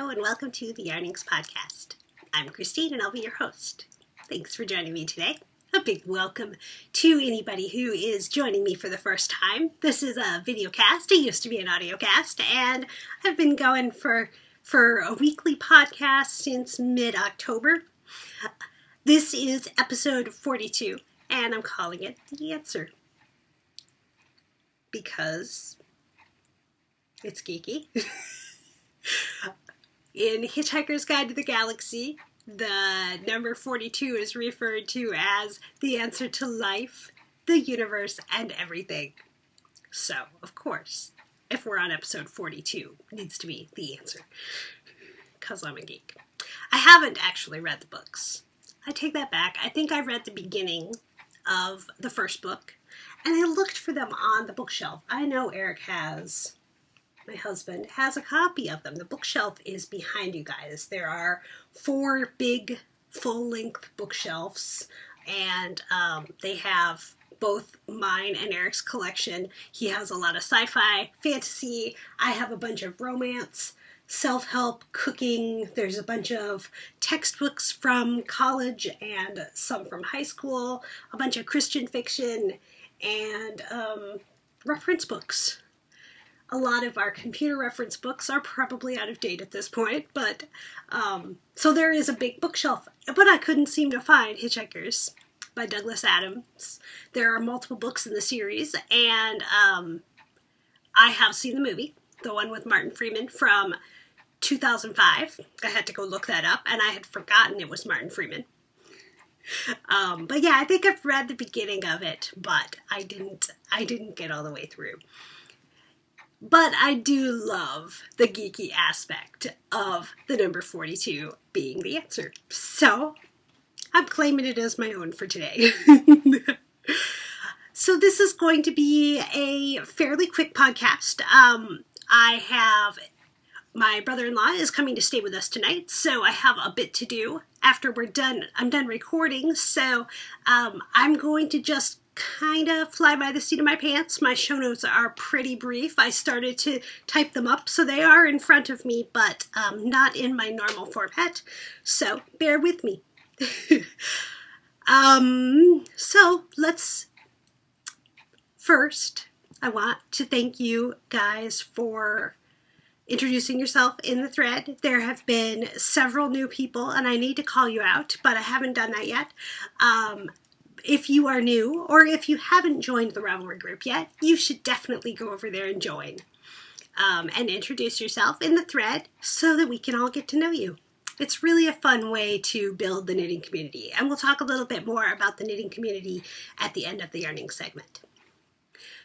Hello and welcome to the Yarnings Podcast. I'm Christine and I'll be your host. Thanks for joining me today. A big welcome to anybody who is joining me for the first time. This is a video cast. It used to be an audio cast, and I've been going for a weekly podcast since mid-October. This is episode 42, and I'm calling it The Answer because it's geeky. In Hitchhiker's Guide to the Galaxy, the number 42 is referred to as the answer to life, the universe, and everything. So, of course, if we're on episode 42, it needs to be the answer, because I'm a geek. I haven't actually read the books. I take that back. I think I read the beginning of the first book, and I looked for them on the bookshelf. I know Eric my husband has a copy of them. The bookshelf is behind you guys. There are 4 big full-length bookshelves, and they have both mine and Eric's collection. He has a lot of sci-fi, fantasy. I have a bunch of romance, self-help, cooking. There's a bunch of textbooks from college and some from high school, a bunch of Christian fiction, and reference books. A lot of our computer reference books are probably out of date at this point, but so there is a big bookshelf, but I couldn't seem to find Hitchhikers by Douglas Adams. There are multiple books in the series, and I have seen the movie, the one with Martin Freeman from 2005. I had to go look that up, and I had forgotten it was Martin Freeman. But yeah, I think I've read the beginning of it, but I didn't get all the way through. But I do love the geeky aspect of the number 42 being the answer. So I'm claiming it as my own for today. So this is going to be a fairly quick podcast. My brother-in-law is coming to stay with us tonight, so I have a bit to do after I'm done recording. So I'm going to just kind of fly by the seat of my pants. My show notes are pretty brief. I started to type them up, so they are in front of me, but not in my normal format. So bear with me. First, I want to thank you guys for introducing yourself in the thread. There have been several new people, and I need to call you out, but I haven't done that yet. If you are new, or if you haven't joined the Ravelry group yet, you should definitely go over there and join. And introduce yourself in the thread so that we can all get to know you. It's really a fun way to build the knitting community, and we'll talk a little bit more about the knitting community at the end of the yarning segment.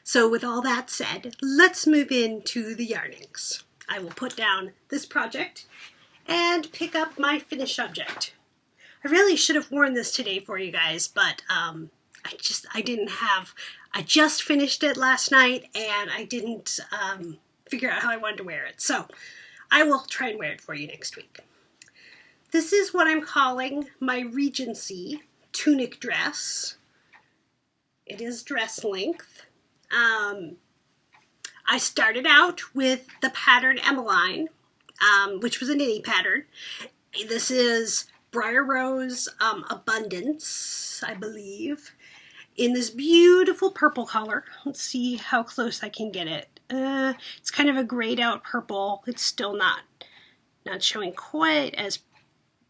So with all that said, let's move into the yarnings. I will put down this project and pick up my finished object. I really should have worn this today for you guys, but I just finished it last night, and I didn't figure out how I wanted to wear it. So I will try and wear it for you next week. This is what I'm calling my Regency tunic dress. It is dress length. I started out with the pattern Emmeline, which was a knitting pattern. This is Briar Rose Abundance, I believe, in this beautiful purple color. Let's see how close I can get it. It's kind of a grayed out purple. It's still not showing quite as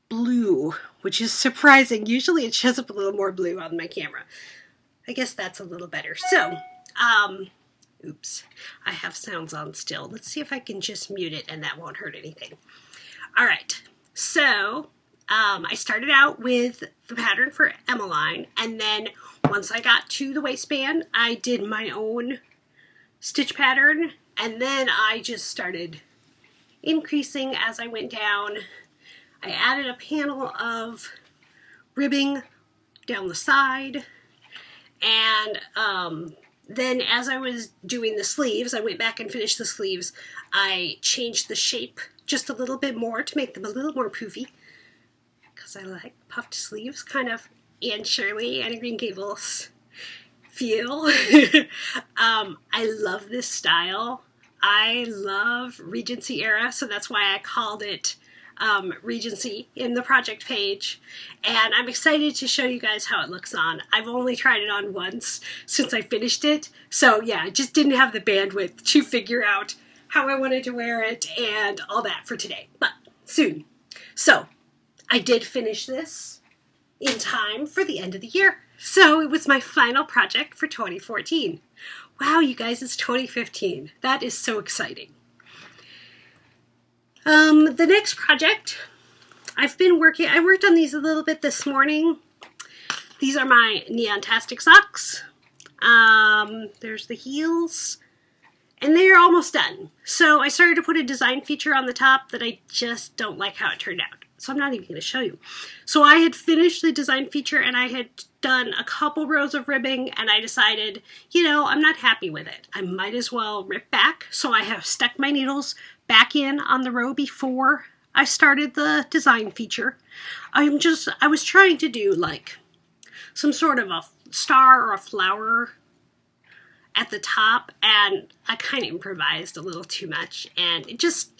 blue, which is surprising. Usually it shows up a little more blue on my camera. I guess that's a little better. So, oops, I have sounds on still. Let's see if I can just mute it and that won't hurt anything. All right, so I started out with the pattern for Emmeline, and then once I got to the waistband, I did my own stitch pattern, and then I just started increasing as I went down. I added a panel of ribbing down the side, and then as I was doing the sleeves, I went back and finished the sleeves. I changed the shape just a little bit more to make them a little more poofy, because I like puffed sleeves, kind of Anne Shirley and Green Gables feel. I love this style. I love Regency era, so that's why I called it Regency in the project page, and I'm excited to show you guys how it looks on. I've only tried it on once since I finished it, so yeah, I just didn't have the bandwidth to figure out how I wanted to wear it and all that for today, but soon. So I did finish this in time for the end of the year. So it was my final project for 2014. Wow, you guys, it's 2015. That is so exciting. The next project, I worked on these a little bit this morning. These are my Neontastic socks. There's the heels, and they're almost done. So I started to put a design feature on the top that I just don't like how it turned out. So I'm not even going to show you. So I had finished the design feature and I had done a couple rows of ribbing, and I decided, you know, I'm not happy with it. I might as well rip back. So I have stuck my needles back in on the row before I started the design feature. I was trying to do like some sort of a star or a flower at the top, and I kind of improvised a little too much, and it just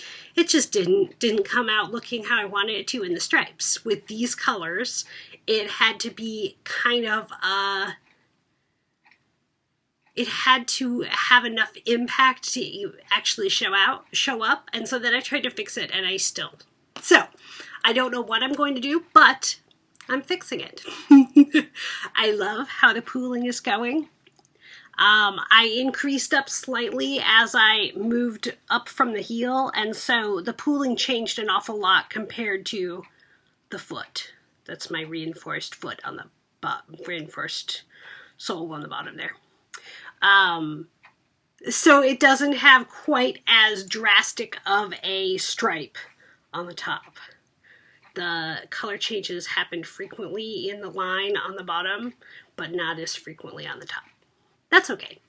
didn't come out looking how I wanted it to in the stripes. With these colors, it had to be kind of it had to have enough impact to actually show up, and so then I tried to fix it, and I still. So I don't know what I'm going to do, but I'm fixing it. I love how the pooling is going. I increased up slightly as I moved up from the heel, and so the pooling changed an awful lot compared to the foot. That's my reinforced foot on the bottom, reinforced sole on the bottom there. So it doesn't have quite as drastic of a stripe on the top. The color changes happened frequently in the line on the bottom, but not as frequently on the top. That's okay.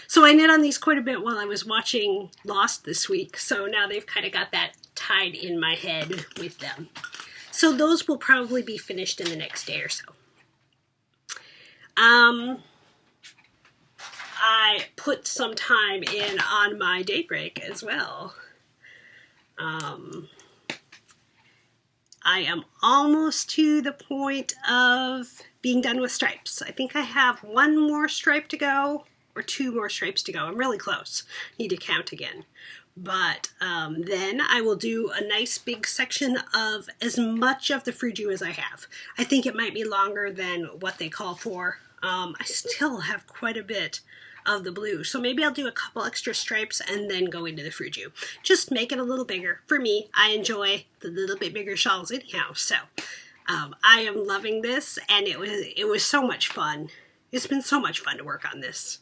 So I knit on these quite a bit while I was watching Lost this week, so now they've kind of got that tied in my head with them. So those will probably be finished in the next day or so. I put some time in on my daybreak as well. I am almost to the point of being done with stripes. I think I have one more stripe to go, or two more stripes to go. I'm really close. Need to count again. But then I will do a nice big section of as much of the fruju as I have. I think it might be longer than what they call for. I still have quite a bit of the blue, so maybe I'll do a couple extra stripes and then go into the fruju. Just make it a little bigger. For me, I enjoy the little bit bigger shawls anyhow, so I am loving this, and it was so much fun. It's been so much fun to work on this.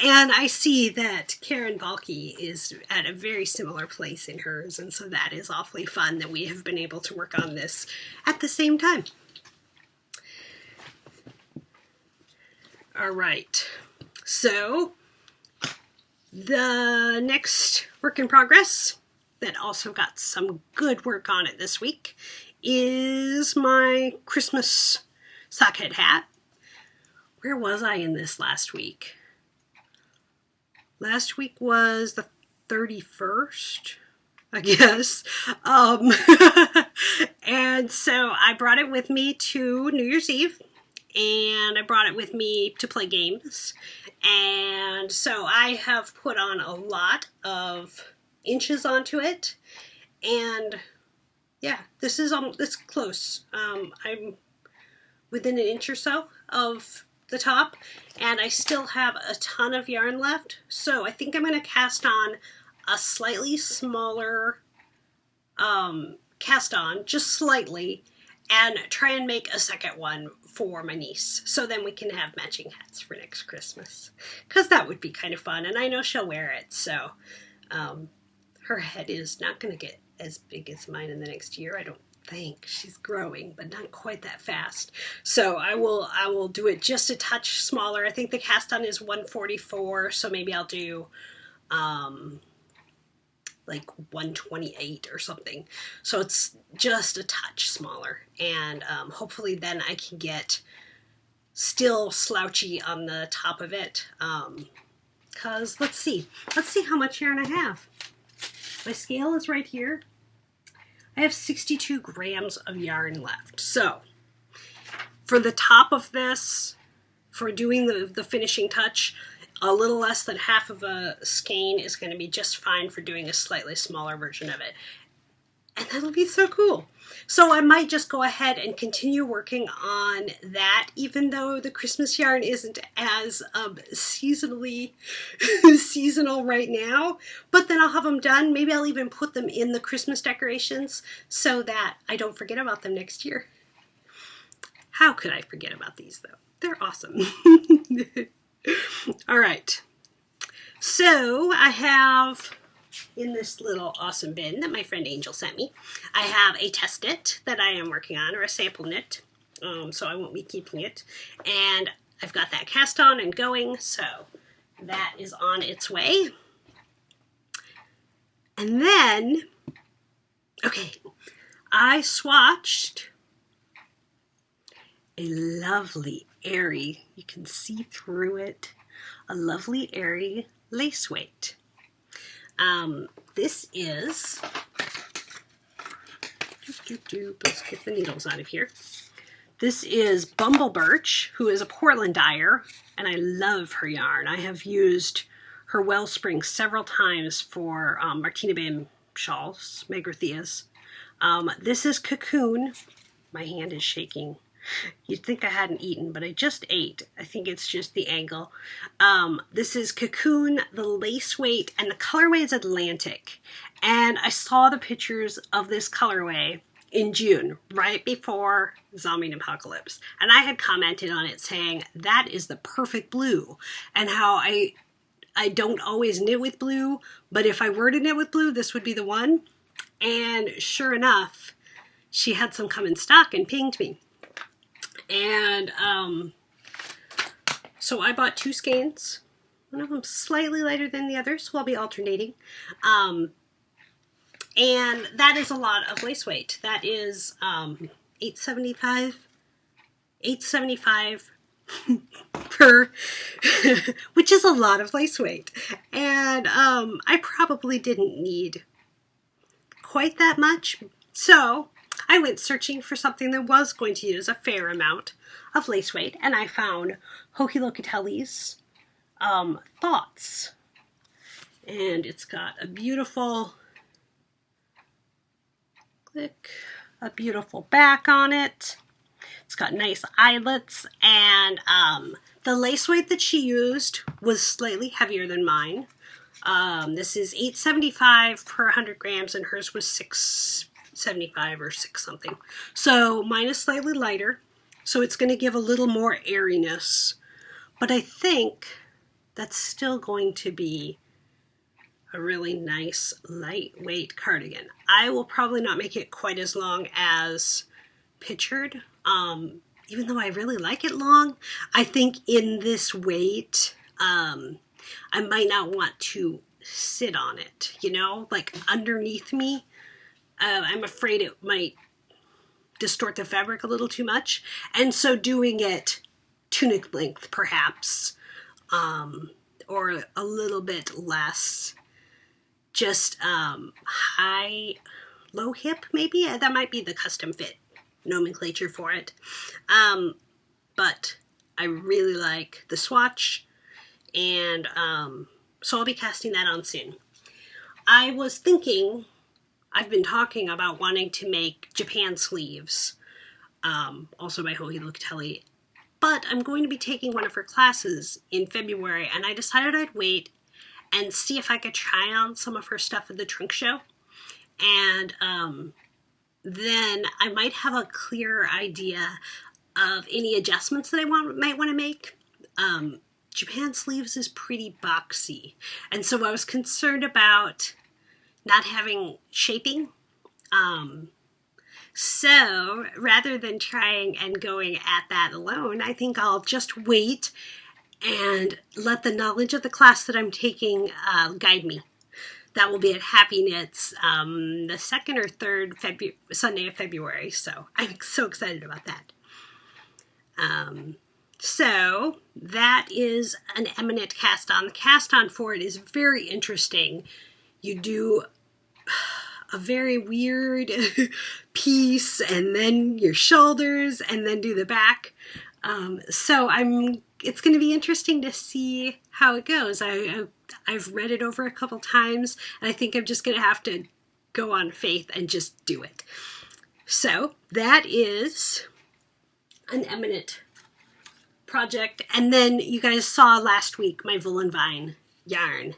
And I see that Karen Balke is at a very similar place in hers, and so that is awfully fun that we have been able to work on this at the same time. All right, so the next work in progress that also got some good work on it this week is my Christmas sockhead hat. Where was I in this last week? Last week was the 31st, I guess. And so I brought it with me to New Year's Eve, and I brought it with me to play games. And so I have put on a lot of inches onto it, and yeah, this is it's close. I'm within an inch or so of the top, and I still have a ton of yarn left, so I think I'm going to cast on a slightly smaller cast on, just slightly, and try and make a second one for my niece, so then we can have matching hats for next Christmas, because that would be kind of fun, and I know she'll wear it, so her head is not going to get as big as mine in the next year, I don't think. She's growing, but not quite that fast. So I will do it just a touch smaller. I think the cast on is 144, so maybe I'll do like 128 or something. So it's just a touch smaller, and hopefully then I can get still slouchy on the top of it. Cause let's see how much yarn I have. My scale is right here. I have 62 grams of yarn left. So for the top of this, for doing the finishing touch, a little less than half of a skein is going to be just fine for doing a slightly smaller version of it. And that'll be so cool. So I might just go ahead and continue working on that, even though the Christmas yarn isn't as seasonal right now. But then I'll have them done. Maybe I'll even put them in the Christmas decorations so that I don't forget about them next year. How could I forget about these, though? They're awesome. All right. So I have, in this little awesome bin that my friend Angel sent me, I have a test knit that I am working on, or a sample knit, so I won't be keeping it. And I've got that cast on and going, so that is on its way. And then, okay, I swatched a lovely, airy, you can see through it, a lovely, airy lace weight. This is, let's get the needles out of here. This is Bumble Birch, who is a Portland dyer, and I love her yarn. I have used her Wellspring several times for Martina Bim shawls, Magratheas. This is Cocoon. My hand is shaking. You'd think I hadn't eaten, but I just ate. I think it's just the angle. This is Cocoon, the lace weight, and the colorway is Atlantic. And I saw the pictures of this colorway in June, right before Zombie Apocalypse. And I had commented on it saying, that is the perfect blue. And how I don't always knit with blue, but if I were to knit with blue, this would be the one. And sure enough, she had some come in stock and pinged me. And so I bought 2 skeins. One of them slightly lighter than the other, so I'll be alternating. And that is a lot of lace weight. That is $8.75 per, which is a lot of lace weight. And I probably didn't need quite that much. So I went searching for something that was going to use a fair amount of lace weight, and I found Hohe Look Thoughts. And it's got a beautiful back on it. It's got nice eyelets, and the lace weight that she used was slightly heavier than mine. This is $8.75 per 100 grams, and hers was $6.75 or 6 something. So mine is slightly lighter, so it's going to give a little more airiness. But I think that's still going to be a really nice lightweight cardigan. I will probably not make it quite as long as pictured, even though I really like it long. I think in this weight, I might not want to sit on it, you know, like underneath me. I'm afraid it might distort the fabric a little too much. And so doing it tunic length, perhaps, or a little bit less, just low hip, maybe? That might be the custom fit nomenclature for it. But I really like the swatch, and so I'll be casting that on soon. I was thinking, I've been talking about wanting to make Japan sleeves, also by Hohe Look, but I'm going to be taking one of her classes in February, and I decided I'd wait and see if I could try on some of her stuff at the trunk show. And then I might have a clearer idea of any adjustments that I might want to make. Japan sleeves is pretty boxy, and so I was concerned about not having shaping. So rather than trying and going at that alone, I think I'll just wait and let the knowledge of the class that I'm taking guide me. That will be at Happy Knits the 2nd or 3rd Sunday of February, so I'm so excited about that. So that is an Eminent cast on. The cast on for it is very interesting. You do a very weird piece, and then your shoulders, and then do the back. So it's going to be interesting to see how it goes. I've read it over a couple times, and I think I'm just going to have to go on faith and just do it. So that is an eminent project. And then you guys saw last week my Wool and Vine yarn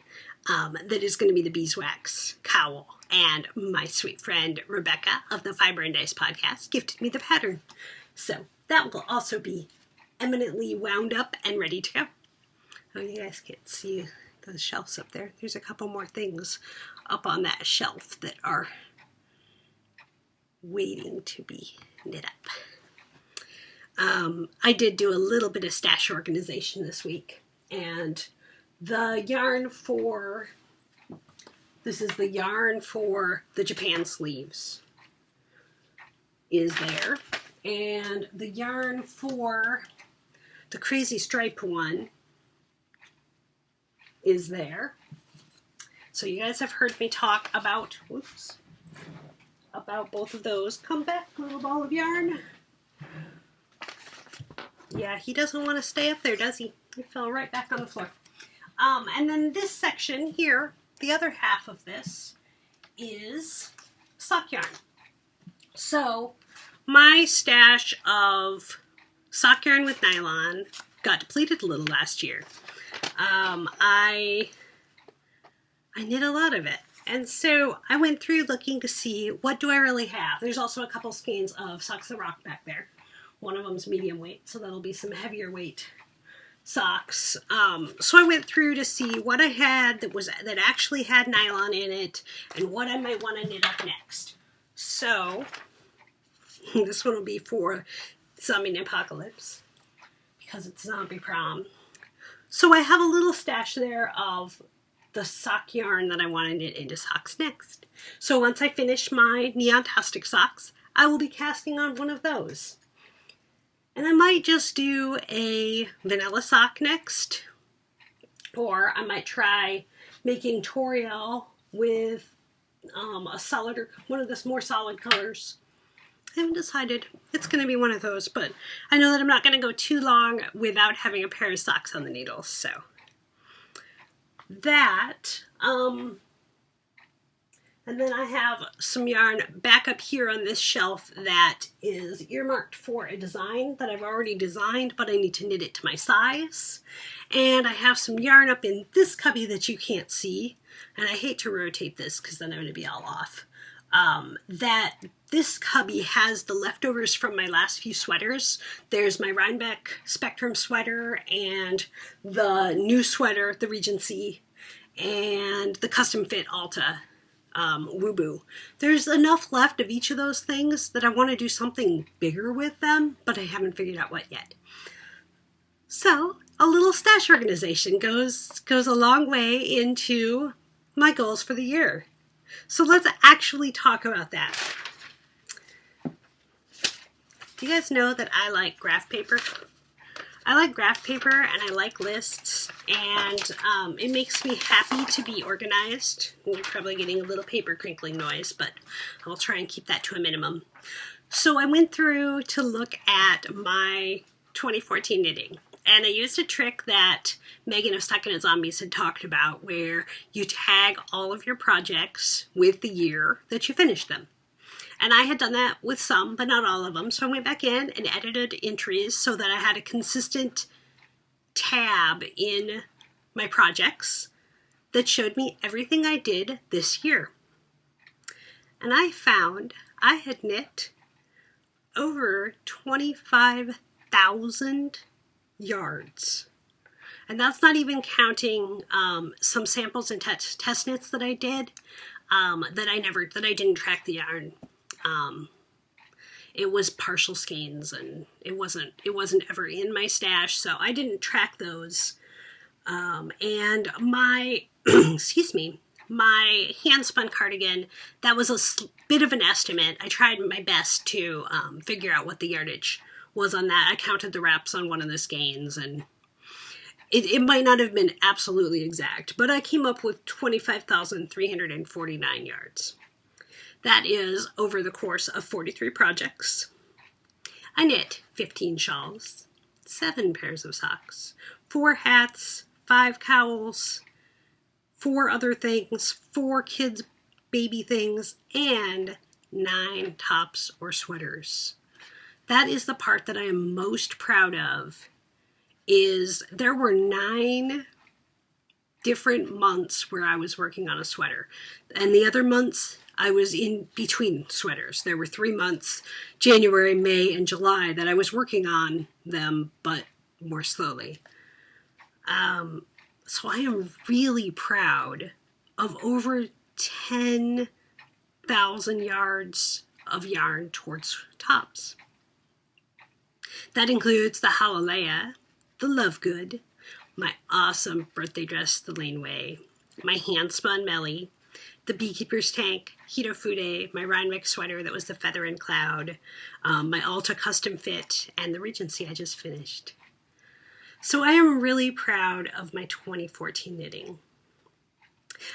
that is going to be the beeswax cowl. And my sweet friend Rebecca of the Fiber and Dice podcast gifted me the pattern. So that will also be eminently wound up and ready to go. Oh, you guys can't see those shelves up there. There's a couple more things up on that shelf that are waiting to be knit up. I did do a little bit of stash organization this week, and the yarn for this is the yarn for the Japan sleeves is there, and the yarn for the crazy stripe one is there. So you guys have heard me talk about both of those. Come back, little ball of yarn. Yeah, he doesn't want to stay up there, does he? He fell right back on the floor. And then this section here, the other half of this, is sock yarn. So my stash of sock yarn with nylon got depleted a little last year. I knit a lot of it. And so I went through looking to see what do I really have. There's also a couple skeins of Socks the Rock back there. One of them's medium weight, so that'll be some heavier weight socks. So I went through to see what I had that actually had nylon in it and what I might want to knit up next. So this one will be for Zombie Apocalypse because it's Zombie Prom. So I have a little stash there of the sock yarn that I want to knit into socks next. So once I finish my Neon-tastic socks, I will be casting on one of those. And I might just do a vanilla sock next, or I might try making Toriel with a solid, one of the more solid colors. I haven't decided. It's going to be one of those, but I know that I'm not going to go too long without having a pair of socks on the needles, so that, and then I have some yarn back up here on this shelf that is earmarked for a design that I've already designed, but I need to knit it to my size. And I have some yarn up in this cubby that you can't see, and I hate to rotate this because then I'm going to be all off. That this cubby has the leftovers from my last few sweaters. There's my Rhinebeck Spectrum sweater and the new sweater, the Regency, and the custom fit Alta Woo-Boo. There's enough left of each of those things that I want to do something bigger with them, but I haven't figured out what yet. So a little stash organization goes a long way into my goals for the year. So let's actually talk about that. Do you guys know that I like graph paper? I like graph paper and I like lists, and it makes me happy to be organized. You're probably getting a little paper crinkling noise, but I'll try and keep that to a minimum. So I went through to look at my 2014 knitting, and I used a trick that Megan of Stuck in It Zombies had talked about, where you tag all of your projects with the year that you finished them. And I had done that with some, but not all of them. So I went back in and edited entries so that I had a consistent tab in my projects that showed me everything I did this year. And I found I had knit over 25,000 yards. And that's not even counting some samples and test knits that I did that I didn't track the yarn. It was partial skeins, and it wasn't ever in my stash, so I didn't track those. And my, excuse me, my hand spun cardigan, that was a bit of an estimate. I tried my best to figure out what the yardage was on that. I counted the wraps on one of the skeins, and it might not have been absolutely exact, but I came up with 25,349 yards. That is over the course of 43 projects. I knit 15 shawls, 7 pairs of socks, 4 hats, 5 cowls, 4 other things, 4 kids' baby things, and 9 tops or sweaters. That is the part that I am most proud of, is there were 9 different months where I was working on a sweater. And the other months, I was in between sweaters. There were 3 months, January, May, and July, that I was working on them, but more slowly. So I am really proud of over 10,000 yards of yarn towards tops. That includes the Hallelujah, the Love Good, my awesome birthday dress, the Laneway, my hand-spun Melly, the Beekeeper's Tank, Hito Fude, my Rhinebeck sweater that was the Feather and Cloud, my Alta custom fit, and the Regency I just finished. So I am really proud of my 2014 knitting.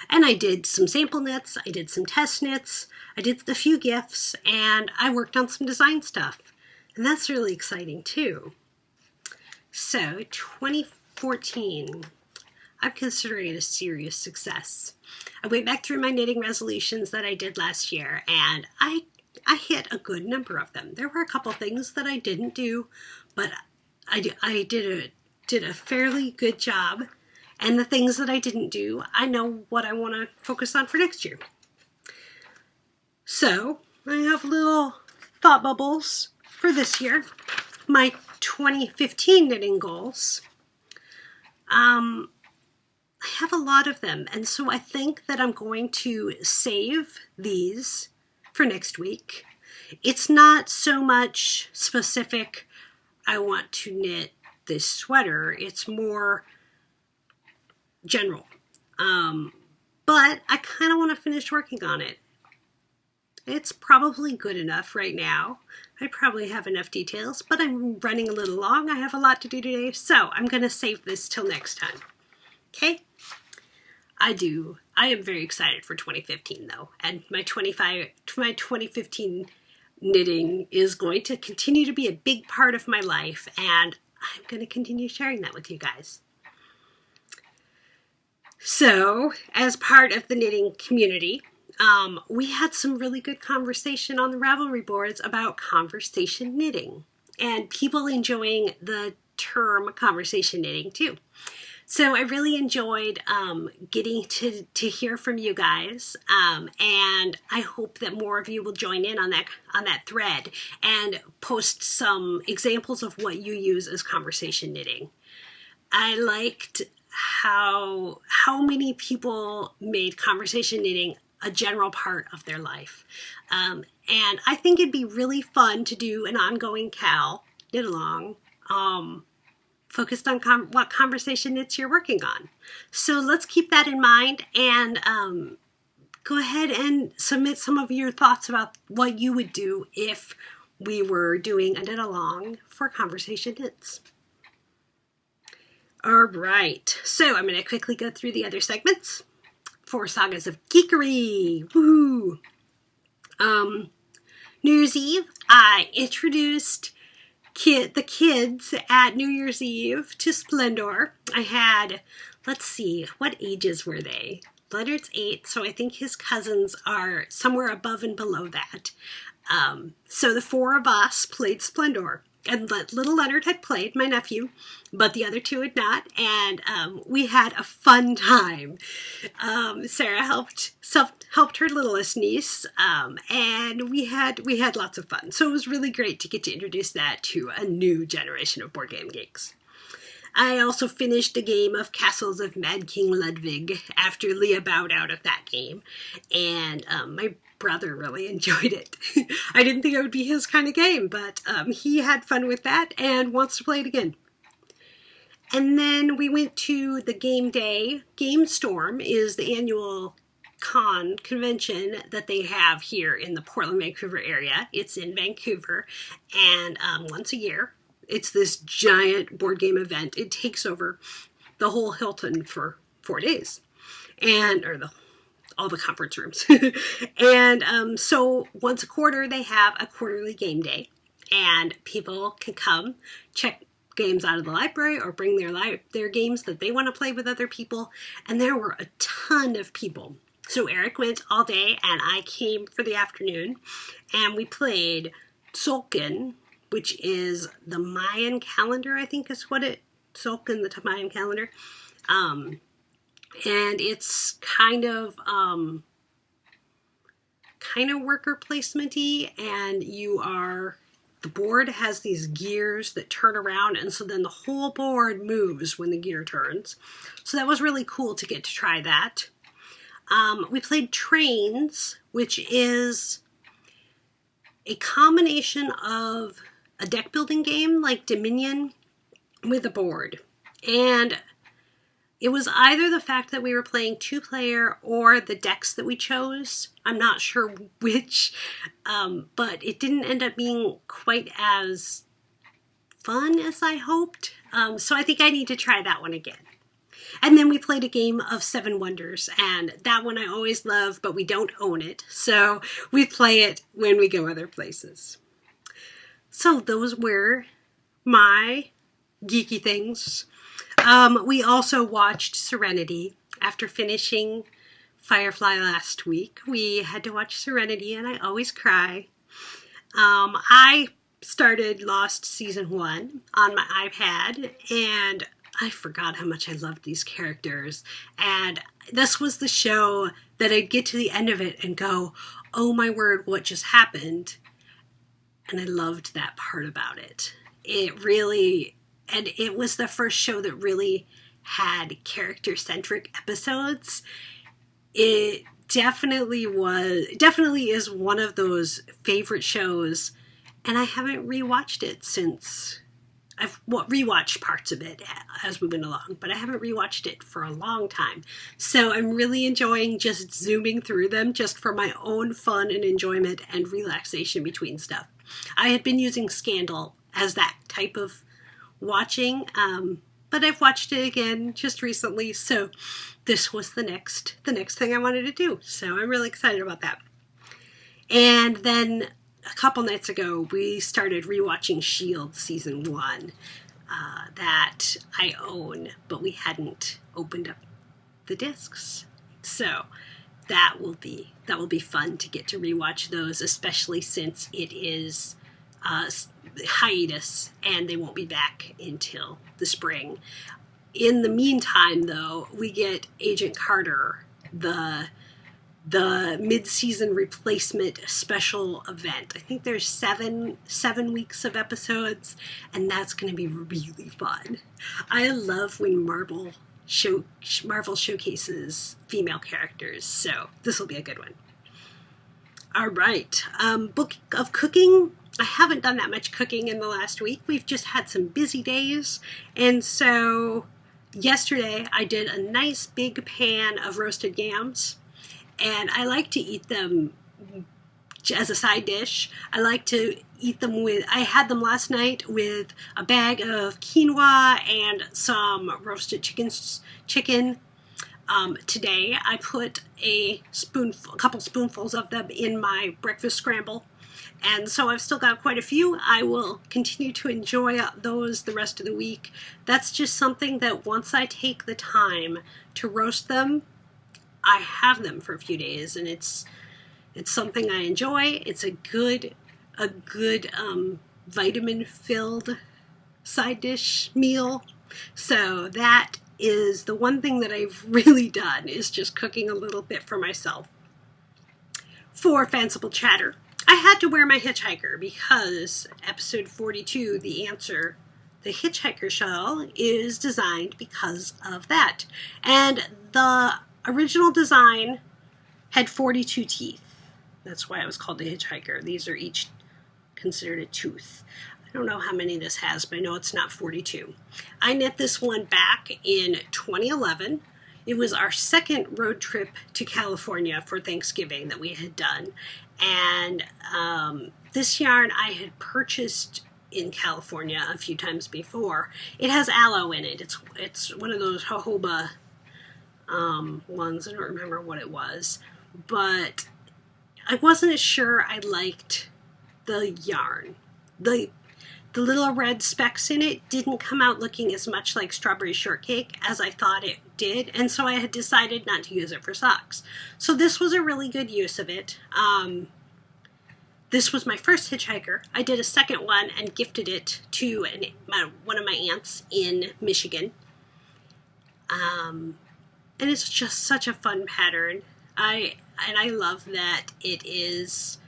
And I did some sample knits, I did some test knits, I did a few gifts, and I worked on some design stuff. And that's really exciting too. So 2014, I'm considering it a serious success. I went back through my knitting resolutions that I did last year, and I hit a good number of them. There were a couple things that I didn't do, but I did a fairly good job. And the things that I didn't do, I know what I want to focus on for next year. So I have little thought bubbles for this year. My 2015 knitting goals. I have a lot of them, and so I think that I'm going to save these for next week. It's not so much specific, I want to knit this sweater. It's more general. But I kind of want to finish working on it. It's probably good enough right now. I probably have enough details, but I'm running a little long. I have a lot to do today, so I'm going to save this till next time. Okay? I am very excited for 2015 though, and my 2015 knitting is going to continue to be a big part of my life, and I'm going to continue sharing that with you guys. So, as part of the knitting community, we had some really good conversation on the Ravelry boards about conversation knitting, and people enjoying the term conversation knitting too. So I really enjoyed getting to hear from you guys, and I hope that more of you will join in on that thread and post some examples of what you use as conversation knitting. I liked how many people made conversation knitting a general part of their life, and I think it'd be really fun to do an ongoing cowl knit along. Focused on what conversation knits you're working on. So let's keep that in mind, and go ahead and submit some of your thoughts about what you would do if we were doing a knit along for conversation knits. All right, so I'm going to quickly go through the other segments. 4 Sagas of Geekery. Woohoo! New Year's Eve, I introduced the kids at New Year's Eve to Splendor. I had, let's see, what ages were they? Leonard's 8, so I think his cousins are somewhere above and below that. So the 4 of us played Splendor. And little Leonard had played, my nephew, but the other 2 had not, and we had a fun time. Sarah helped her littlest niece, and we had lots of fun. So it was really great to get to introduce that to a new generation of board game geeks. I also finished a game of Castles of Mad King Ludwig after Leah bowed out of that game, and my brother really enjoyed it. I didn't think it would be his kind of game, but he had fun with that and wants to play it again. And then we went to the game day. Game Storm is the annual convention that they have here in the Portland, Vancouver area. It's in Vancouver, and once a year, it's this giant board game event. It takes over the whole Hilton for 4 days, all the conference rooms. And so once a quarter, they have a quarterly game day. And people can come check games out of the library or bring their games that they want to play with other people. And there were a ton of people. So Eric went all day and I came for the afternoon. And we played Tzolk'in, which is the Mayan calendar, I think is what Tzolk'in, the Mayan calendar. And it's kind of worker placement-y, and the board has these gears that turn around, and so then the whole board moves when the gear turns. So that was really cool to get to try that. We played Trains, which is a combination of a deck building game like Dominion with a board. And it was either the fact that we were playing 2-player or the decks that we chose. I'm not sure which, but it didn't end up being quite as fun as I hoped. So I think I need to try that one again. And then we played a game of 7 Wonders, and that one I always love, but we don't own it. So we play it when we go other places. So those were my geeky things. We also watched Serenity. After finishing Firefly last week, we had to watch Serenity, and I always cry. I started Lost Season 1 on my iPad, and I forgot how much I loved these characters. And this was the show that I'd get to the end of it and go, oh my word, what just happened? And I loved that part about it. And it was the first show that really had character-centric episodes. It definitely is one of those favorite shows, and I haven't rewatched it since. I've rewatched parts of it as we went along, but I haven't rewatched it for a long time. So I'm really enjoying just zooming through them just for my own fun and enjoyment and relaxation between stuff. I had been using Scandal as that type of watching, but I've watched it again just recently, so this was the next thing I wanted to do, so I'm really excited about that. And then a couple nights ago we started rewatching Shield Season 1 that I own, but we hadn't opened up the discs, so that will be fun to get to rewatch those, especially since it is hiatus and they won't be back until the spring. In the meantime, though, we get Agent Carter, the mid-season replacement special event. I think there's seven weeks of episodes, and that's going to be really fun. I love when Marvel showcases female characters, so this will be a good one. All right, book of cooking. I haven't done that much cooking in the last week. We've just had some busy days. And so yesterday I did a nice big pan of roasted yams. And I like to eat them as a side dish. I like to eat them I had them last night with a bag of quinoa and some roasted chicken. Today I put a couple spoonfuls of them in my breakfast scramble. And so I've still got quite a few. I will continue to enjoy those the rest of the week. That's just something that once I take the time to roast them, I have them for a few days, and it's something I enjoy. It's a good vitamin-filled side dish meal. So that is the one thing that I've really done, is just cooking a little bit for myself. For Fanciful Chatter, I had to wear my Hitchhiker because episode 42, The Answer, the Hitchhiker shawl, is designed because of that. And the original design had 42 teeth. That's why it was called the Hitchhiker. These are each considered a tooth. I don't know how many this has, but I know it's not 42. I knit this one back in 2011. It was our second road trip to California for Thanksgiving that we had done. And this yarn I had purchased in California a few times before. It has aloe in it. It's one of those jojoba ones. I don't remember what it was, but I wasn't sure I liked the yarn. The little red specks in it didn't come out looking as much like strawberry shortcake as I thought it did, and so I had decided not to use it for socks. So this was a really good use of it. This was my first Hitchhiker. I did a second one and gifted it to one of my aunts in Michigan. And it's just such a fun pattern. I love that it is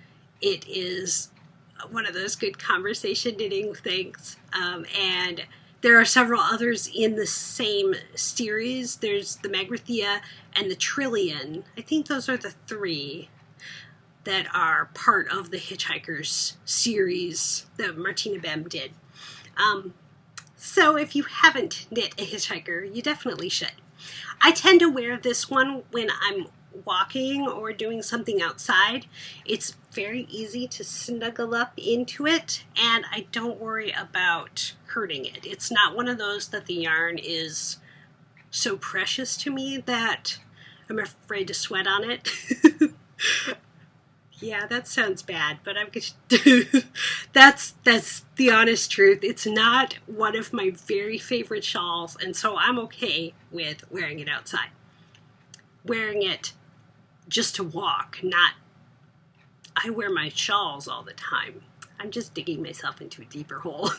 one of those good conversation knitting things. And there are several others in the same series. There's the Magrathea and the Trillion. I think those are the three that are part of the Hitchhikers series that Martina Bem did. So if you haven't knit a Hitchhiker, you definitely should. I tend to wear this one when I'm walking or doing something outside. It's very easy to snuggle up into it, and I don't worry about hurting it. It's not one of those that the yarn is so precious to me that I'm afraid to sweat on it. Yeah, that sounds bad, but I'm just that's the honest truth. It's not one of my very favorite shawls, and so I'm okay with wearing it outside. Wearing it just to walk, not I wear my shawls all the time. I'm just digging myself into a deeper hole.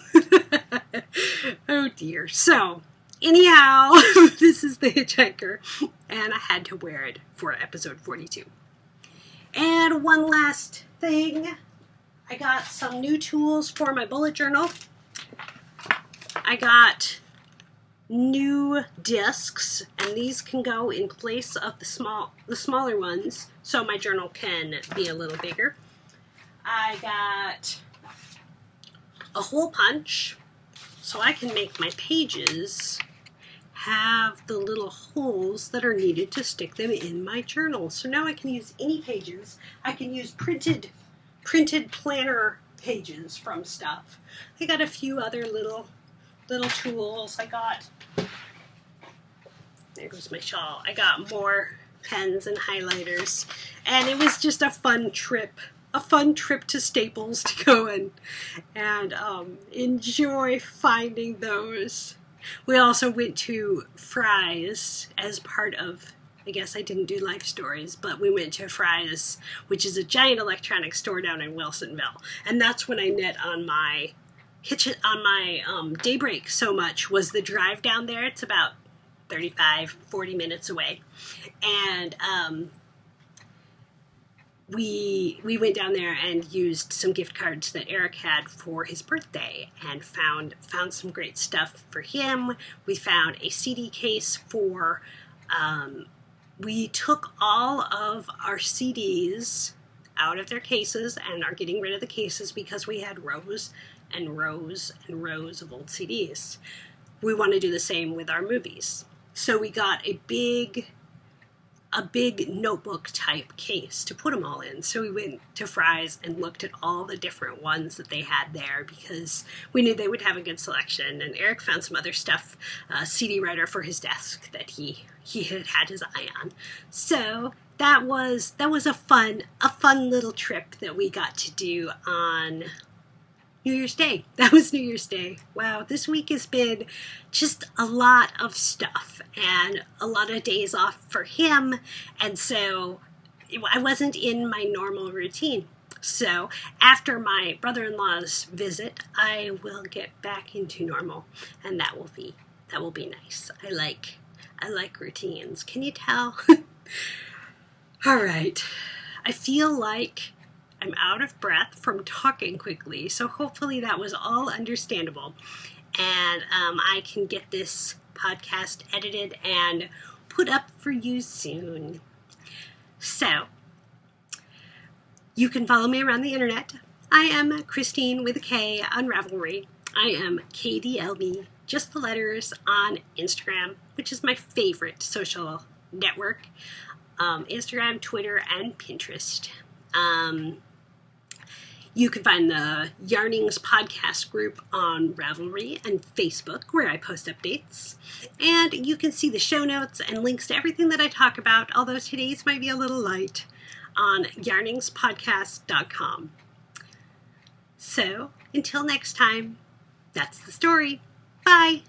Oh dear. So, anyhow, this is the Hitchhiker, and I had to wear it for episode 42. And one last thing, I got some new tools for my bullet journal. I got new discs, and these can go in place of the smaller ones, so my journal can be a little bigger. I got a hole punch, so I can make my pages have the little holes that are needed to stick them in my journal. So now I can use any pages. I can use printed planner pages from stuff. I got a few other little tools. There goes my shawl. I got more pens and highlighters, and it was just a fun trip to Staples to go and enjoy finding those. We also went to Fry's as part of, I guess I didn't do life stories, but we went to Fry's, which is a giant electronics store down in Wilsonville. And that's when I knit on my Daybreak so much, was the drive down there. It's about 35-40 minutes away. And we went down there and used some gift cards that Eric had for his birthday, and found some great stuff for him. We found a CD case for, we took all of our CDs out of their cases and are getting rid of the cases because we had rows and rows and rows of old CDs. We want to do the same with our movies. So we got a big notebook type case to put them all in. So we went to Fry's and looked at all the different ones that they had there because we knew they would have a good selection. And Eric found some other stuff, CD writer for his desk that he had his eye on. So that was a fun little trip that we got to do on New Year's Day. That was New Year's Day. Wow, this week has been just a lot of stuff and a lot of days off for him, and so I wasn't in my normal routine. So after my brother-in-law's visit, I will get back into normal, and that will be nice. I like routines. Can you tell? All right. I feel like I'm out of breath from talking quickly, so hopefully that was all understandable. And I can get this podcast edited and put up for you soon. So, you can follow me around the internet. I am Christine with a K on Ravelry. I am KDLB, just the letters, on Instagram, which is my favorite social network. Instagram, Twitter, and Pinterest. You can find the Yarnings podcast group on Ravelry and Facebook, where I post updates. And you can see the show notes and links to everything that I talk about, although today's might be a little light, on yarningspodcast.com. So, until next time, that's the story. Bye!